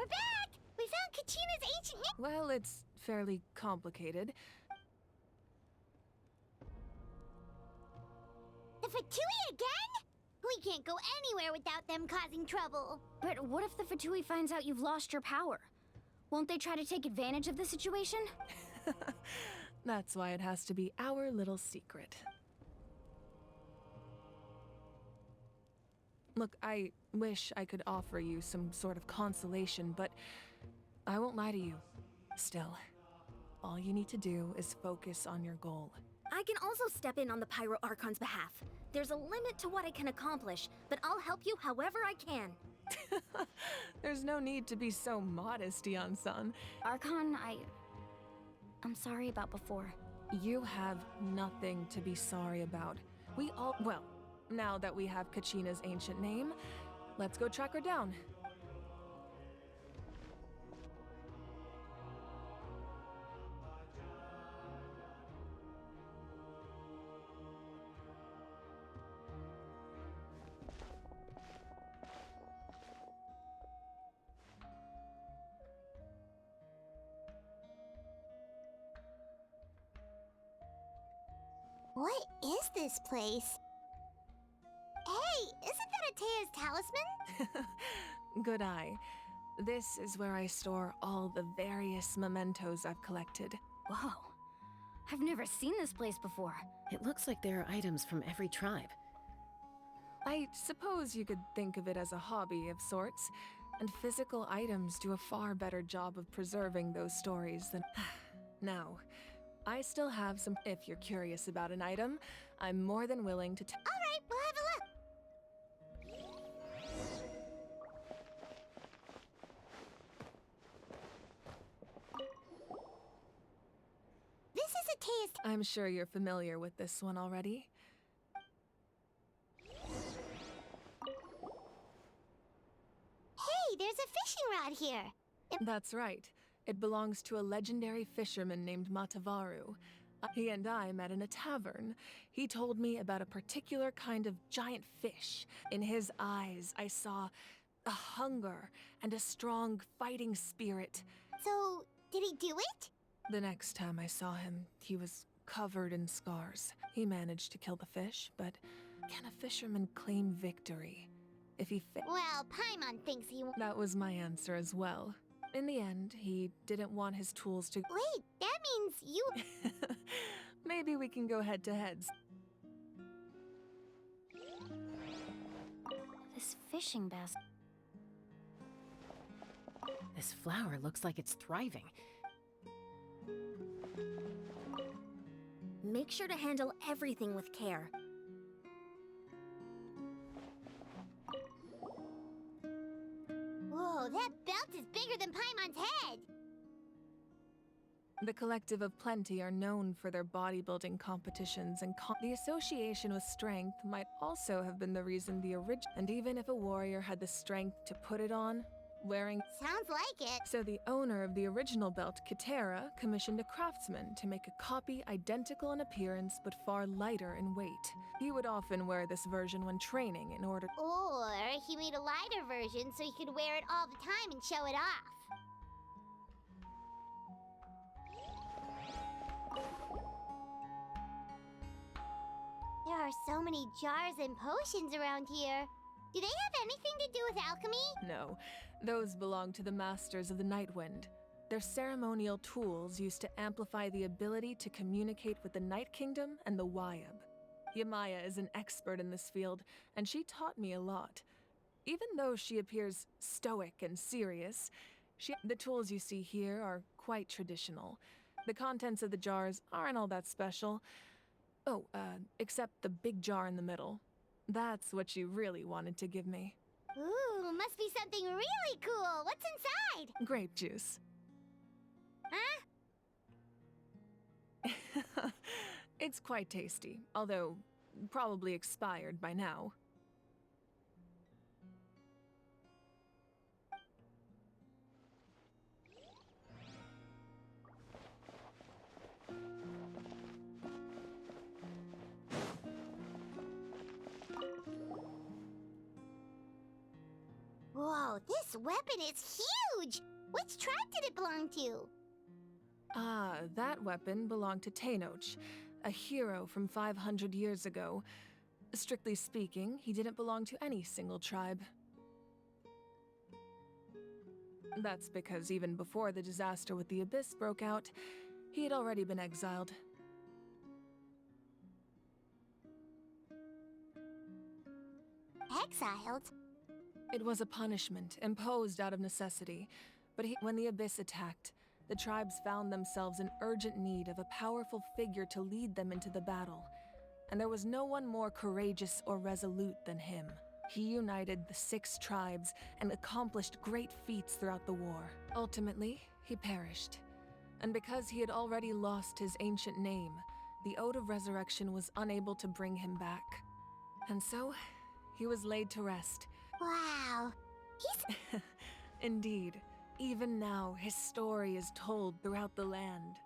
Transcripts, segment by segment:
We're back! We found Kachina's ancient... Well, it's fairly complicated. The Fatui again? We can't go anywhere without them causing trouble. But what if the Fatui finds out you've lost your power? Won't they try to take advantage of the situation? That's why it has to be our little secret. Look, I wish I could offer you some sort of consolation, but I won't lie to you. Still, all you need to do is focus on your goal. I can also step in on the Pyro Archon's behalf. There's a limit to what I can accomplish, but I'll help you however I can. There's no need to be so modest, Yan-san. Archon, I'm sorry about before. You have nothing to be sorry about. Well, now that we have Kachina's ancient name, let's go track her down. What is this place? Hey, isn't that Atea's talisman? Good eye. This is where I store all the various mementos I've collected. Whoa. I've never seen this place before. It looks like there are items from every tribe. I suppose you could think of it as a hobby of sorts, and physical items do a far better job of preserving those stories than... Now, I still have some... If you're curious about an item, I'm more than willing to... All right, we'll have a look. This is Atea's... I'm sure you're familiar with this one already. Hey, there's a fishing rod here. That's right. It belongs to a legendary fisherman named Matavaru. He and I met in a tavern. He told me about a particular kind of giant fish. In his eyes, I saw a hunger and a strong fighting spirit. So, did he do it? The next time I saw him, he was covered in scars. He managed to kill the fish, but can a fisherman claim victory if he Well, Paimon thinks he... That was my answer as well. In the end, he didn't want his tools to... Wait, that means you... Maybe we can go head-to-heads. This fishing basket... This flower looks like it's thriving. Make sure to handle everything with care. Whoa, that belt is bigger than Paimon's head! The Collective of Plenty are known for their bodybuilding competitions, and the association with strength might also have been the reason the original... And even if a warrior had the strength to put it on, wearing... Sounds like it. So the owner of the original belt, Kitera, commissioned a craftsman to make a copy identical in appearance but far lighter in weight. He would often wear this version when training in order... Or he made a lighter version so he could wear it all the time and show it off. There are so many jars and potions around here. Do they have anything to do with alchemy? No, those belong to the Masters of the Nightwind. They're ceremonial tools used to amplify the ability to communicate with the Night Kingdom and the Wyab. Yamaya is an expert in this field, and she taught me a lot. Even though she appears stoic and serious, the tools you see here are quite traditional. The contents of the jars aren't all that special. Oh, except the big jar in the middle. That's what she really wanted to give me. Ooh, must be something really cool. What's inside? Grape juice. Huh? It's quite tasty, although probably expired by now. Whoa, this This weapon is huge! Which tribe did it belong to? Ah, that weapon belonged to Tenoch, a hero from 500 years ago. Strictly speaking, he didn't belong to any single tribe. That's because even before the disaster with the Abyss broke out, he had already been exiled. Exiled? It was a punishment imposed out of necessity, but when the Abyss attacked, the tribes found themselves in urgent need of a powerful figure to lead them into the battle, and there was no one more courageous or resolute than him. He united the 6 tribes and accomplished great feats throughout the war. Ultimately, he perished, and because he had already lost his ancient name, the Ode of Resurrection was unable to bring him back. And so, he was laid to rest. Wow. He's... Indeed. Even now, his story is told throughout the land.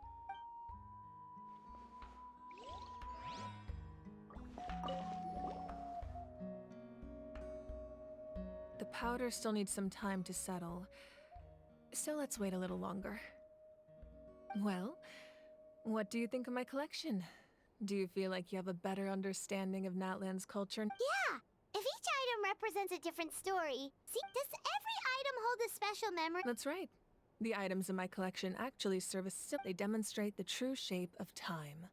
The powder still needs some time to settle, so let's wait a little longer. Well, what do you think of my collection? Do you feel like you have a better understanding of Natlan's culture? Yeah! If each item represents a different story, see, does every item hold a special memory? That's right. The items in my collection actually serve as they demonstrate the true shape of time.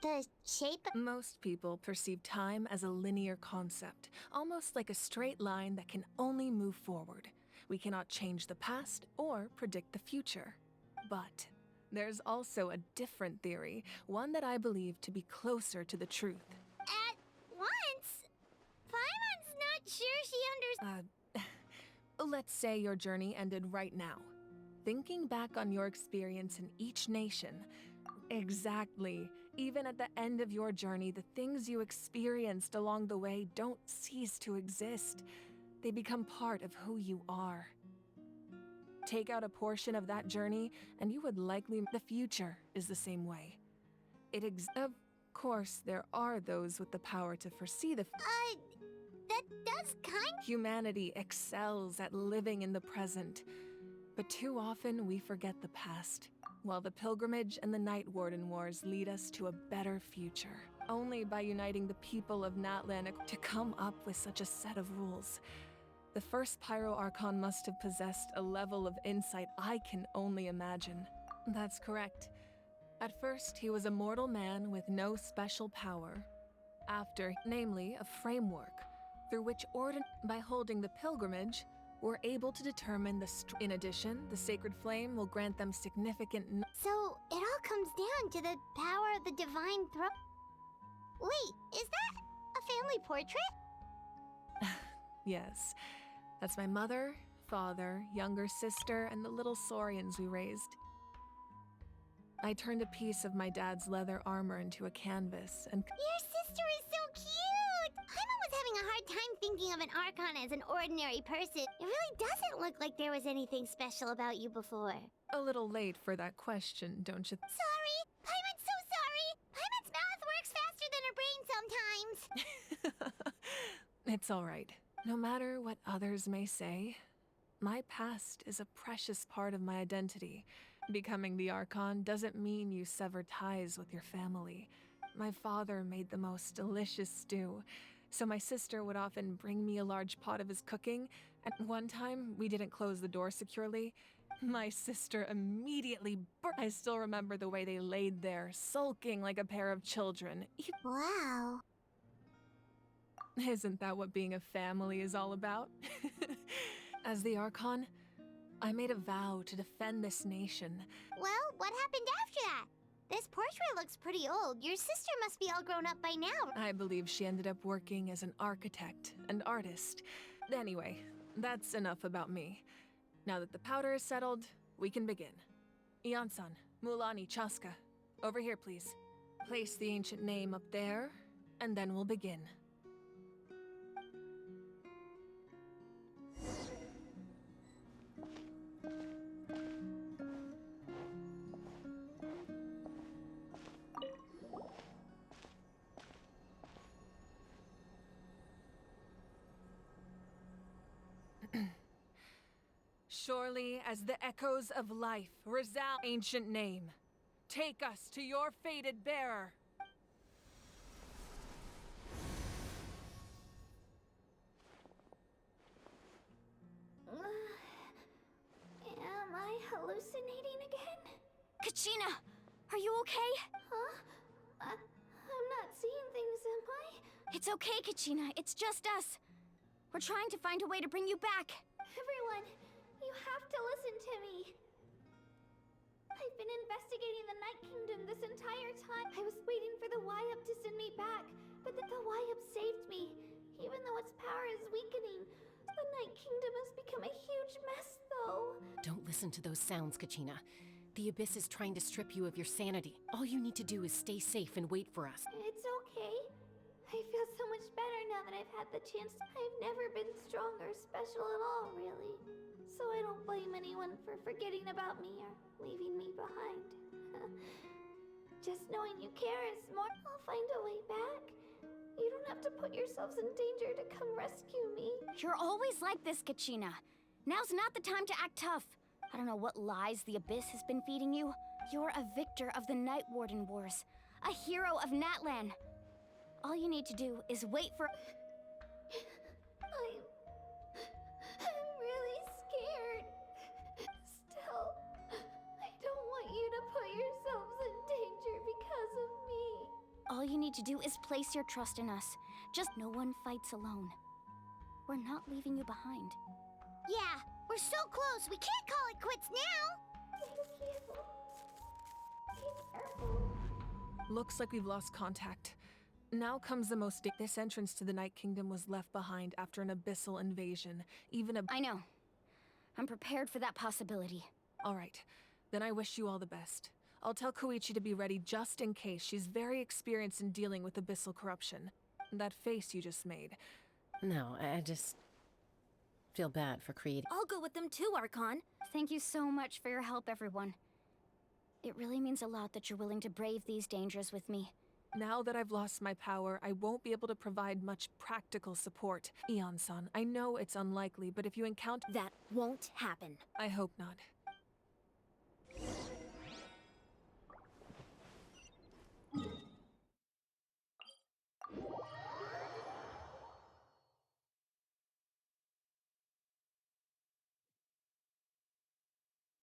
The shape? Most people perceive time as a linear concept, almost like a straight line that can only move forward. We cannot change the past or predict the future. But there's also a different theory, one that I believe to be closer to the truth. At once? Paimon's not sure she Let's say your journey ended right now. Thinking back on your experience in each nation, exactly. Even at the end of your journey, the things you experienced along the way don't cease to exist. They become part of who you are. Take out a portion of that journey, and you would likely... The future is the same way. Of course, there are those with the power to foresee the... that does Humanity excels at living in the present, but too often we forget the past, while the pilgrimage and the Night Warden Wars lead us to a better future. Only by uniting the people of Natlan to come up with such a set of rules. The first Pyro Archon must have possessed a level of insight I can only imagine. That's correct. At first, he was a mortal man with no special power. After, namely, a framework, through which by holding the pilgrimage, we're able to determine the In addition, the sacred flame will grant them significant... So, it all comes down to the power of the divine throne. Wait, is that a family portrait? Yes. That's my mother, father, younger sister, and the little saurians we raised. I turned a piece of my dad's leather armor into a canvas and... Your sister is so cute! Paimon was having a hard time thinking of an Archon as an ordinary person. It really doesn't look like there was anything special about you before. A little late for that question, don't you? Sorry! Paimon's so sorry! Paimon's mouth works faster than her brain sometimes! It's all right. No matter what others may say, my past is a precious part of my identity. Becoming the Archon doesn't mean you sever ties with your family. My father made the most delicious stew, so my sister would often bring me a large pot of his cooking, and one time we didn't close the door securely. My sister immediately I still remember the way they laid there, sulking like a pair of children. Wow. Isn't that what being a family is all about? As the Archon, I made a vow to defend this nation. Well, what happened after that? This portrait looks pretty old. Your sister must be all grown up by now. I believe she ended up working as an architect and artist. Anyway, that's enough about me. Now that the powder is settled, we can begin. Ian-san, Mulani, Chaska, over here please. Place the ancient name up there, and then we'll begin. surely as the echoes of life resound ancient name. Take us to your fated bearer. Am I hallucinating again? Kachina, are you okay? Huh? I'm not seeing things, am I? It's okay, Kachina. It's just us. We're trying to find a way to bring you back. Everyone, you have to listen to me. I've been investigating the Night Kingdom this entire time. I was waiting for the Wyup to send me back, but the Wyup saved me. Even though its power is weakening, the Night Kingdom has become a huge mess, though. Don't listen to those sounds, Kachina. The Abyss is trying to strip you of your sanity. All you need to do is stay safe and wait for us. It's okay. I feel so much better now that I've had the chance. I've never been strong or special at all, really. So I don't blame anyone for forgetting about me or leaving me behind. Just knowing you care is more. I'll find a way back. You don't have to put yourselves in danger to come rescue me. You're always like this, Kachina. Now's not the time to act tough. I don't know what lies the Abyss has been feeding you. You're a victor of the Night Warden Wars, a hero of Natlan. All you need to do is wait for... I'm really scared. Still, I don't want you to put yourselves in danger because of me. All you need to do is place your trust in us. Just no one fights alone. We're not leaving you behind. Yeah, we're so close. We can't call it quits now. Thank you. Be careful. Looks like we've lost contact. Now comes the most... This entrance to the Night Kingdom was left behind after an abyssal invasion. Even a... I know. I'm prepared for that possibility. All right. Then I wish you all the best. I'll tell Koichi to be ready just in case. She's very experienced in dealing with abyssal corruption. That face you just made. No, I just feel bad for creating. I'll go with them too, Archon. Thank you so much for your help, everyone. It really means a lot that you're willing to brave these dangers with me. Now that I've lost my power, I won't be able to provide much practical support. Eon-san, I know it's unlikely, but if you encounter... That won't happen. I hope not.